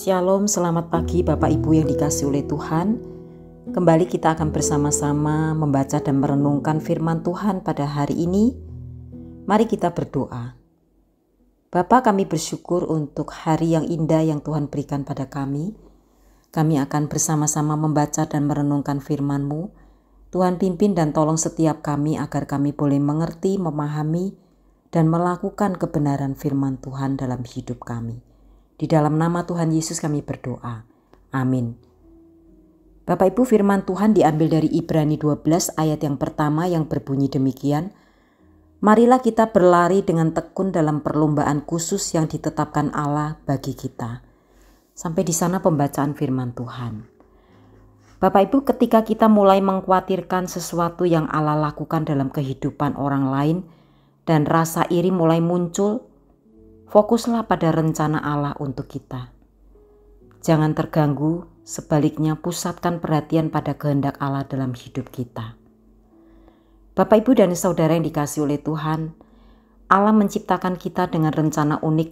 Shalom, selamat pagi Bapak Ibu yang dikasihi oleh Tuhan. Kembali kita akan bersama-sama membaca dan merenungkan firman Tuhan pada hari ini. Mari kita berdoa. Bapa, kami bersyukur untuk hari yang indah yang Tuhan berikan pada kami. Kami akan bersama-sama membaca dan merenungkan firman-Mu. Tuhan pimpin dan tolong setiap kami agar kami boleh mengerti, memahami, dan melakukan kebenaran firman Tuhan dalam hidup kami. Di dalam nama Tuhan Yesus kami berdoa. Amin. Bapak Ibu, firman Tuhan diambil dari Ibrani 12 ayat yang pertama yang berbunyi demikian. Marilah kita berlari dengan tekun dalam perlombaan khusus yang ditetapkan Allah bagi kita. Sampai di sana pembacaan firman Tuhan. Bapak Ibu, ketika kita mulai mengkhawatirkan sesuatu yang Allah lakukan dalam kehidupan orang lain dan rasa iri mulai muncul, fokuslah pada rencana Allah untuk kita. Jangan terganggu, sebaliknya pusatkan perhatian pada kehendak Allah dalam hidup kita. Bapak, Ibu, dan saudara yang dikasihi oleh Tuhan, Allah menciptakan kita dengan rencana unik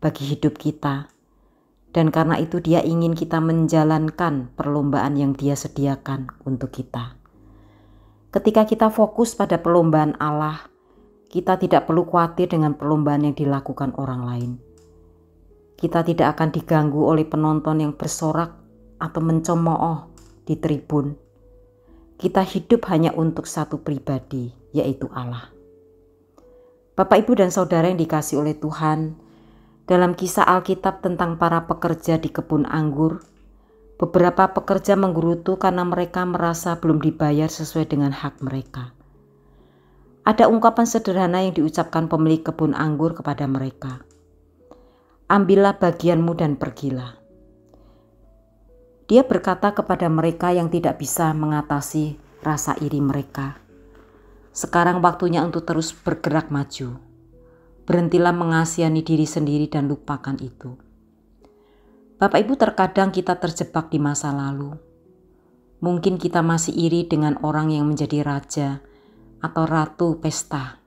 bagi hidup kita. Dan karena itu Dia ingin kita menjalankan perlombaan yang Dia sediakan untuk kita. Ketika kita fokus pada perlombaan Allah, kita tidak perlu khawatir dengan perlombaan yang dilakukan orang lain. Kita tidak akan diganggu oleh penonton yang bersorak atau mencemooh di tribun. Kita hidup hanya untuk satu pribadi, yaitu Allah. Bapak, Ibu, dan saudara yang dikasihi oleh Tuhan, dalam kisah Alkitab tentang para pekerja di kebun anggur, beberapa pekerja menggerutu karena mereka merasa belum dibayar sesuai dengan hak mereka. Ada ungkapan sederhana yang diucapkan pemilik kebun anggur kepada mereka. Ambillah bagianmu dan pergilah. Dia berkata kepada mereka yang tidak bisa mengatasi rasa iri mereka. Sekarang waktunya untuk terus bergerak maju. Berhentilah mengasihani diri sendiri dan lupakan itu. Bapak Ibu, terkadang kita terjebak di masa lalu. Mungkin kita masih iri dengan orang yang menjadi raja atau ratu pesta.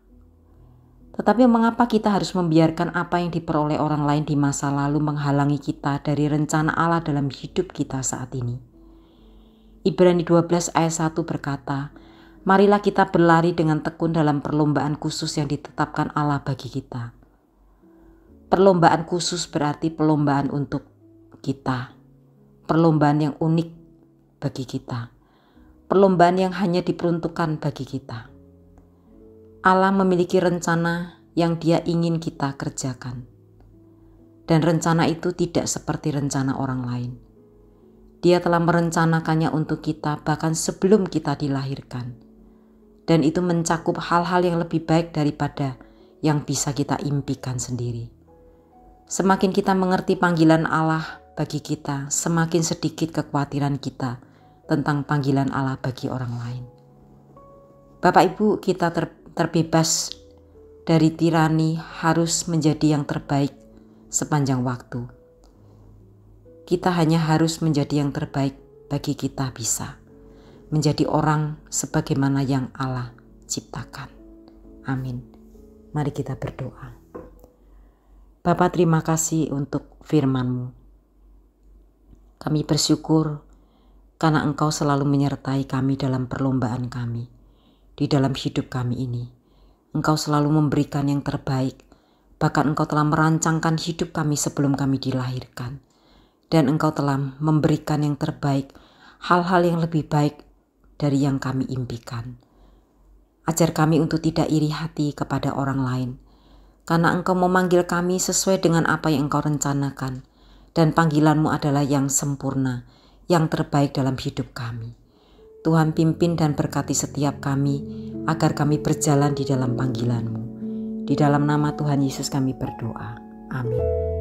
Tetapi mengapa kita harus membiarkan apa yang diperoleh orang lain di masa lalu menghalangi kita dari rencana Allah dalam hidup kita saat ini? Ibrani 12 ayat 1 berkata, marilah kita berlari dengan tekun dalam perlombaan khusus yang ditetapkan Allah bagi kita. Perlombaan khusus berarti perlombaan untuk kita. Perlombaan yang unik bagi kita. Perlombaan yang hanya diperuntukkan bagi kita. Allah memiliki rencana yang Dia ingin kita kerjakan. Dan rencana itu tidak seperti rencana orang lain. Dia telah merencanakannya untuk kita bahkan sebelum kita dilahirkan. Dan itu mencakup hal-hal yang lebih baik daripada yang bisa kita impikan sendiri. Semakin kita mengerti panggilan Allah bagi kita, semakin sedikit kekhawatiran kita tentang panggilan Allah bagi orang lain. Bapak Ibu, kita terbebas dari tirani harus menjadi yang terbaik sepanjang waktu. Kita hanya harus menjadi yang terbaik bagi kita bisa. Menjadi orang sebagaimana yang Allah ciptakan. Amin. Mari kita berdoa. Bapa, terima kasih untuk firman-Mu. Kami bersyukur karena Engkau selalu menyertai kami dalam perlombaan kami. Di dalam hidup kami ini, Engkau selalu memberikan yang terbaik. Bahkan Engkau telah merancangkan hidup kami sebelum kami dilahirkan. Dan Engkau telah memberikan yang terbaik, hal-hal yang lebih baik dari yang kami impikan. Ajar kami untuk tidak iri hati kepada orang lain. Karena Engkau memanggil kami sesuai dengan apa yang Engkau rencanakan. Dan panggilan-Mu adalah yang sempurna, yang terbaik dalam hidup kami. Tuhan pimpin dan berkati setiap kami agar kami berjalan di dalam panggilan-Mu. Di dalam nama Tuhan Yesus kami berdoa. Amin.